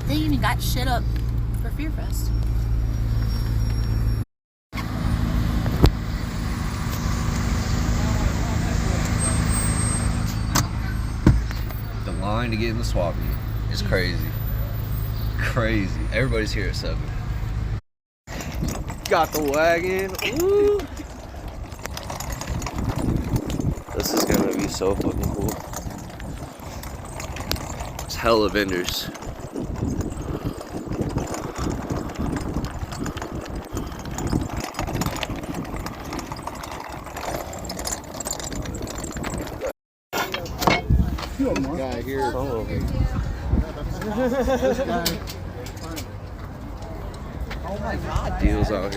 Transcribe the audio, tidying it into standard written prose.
They even got shit up for Fear Fest. The line to get in the swap meet is crazy. Crazy. Everybody's here at 7. Got the wagon. Woo! This is gonna be so fucking cool. It's hella vendors. This guy here. Oh my god. Deals out here.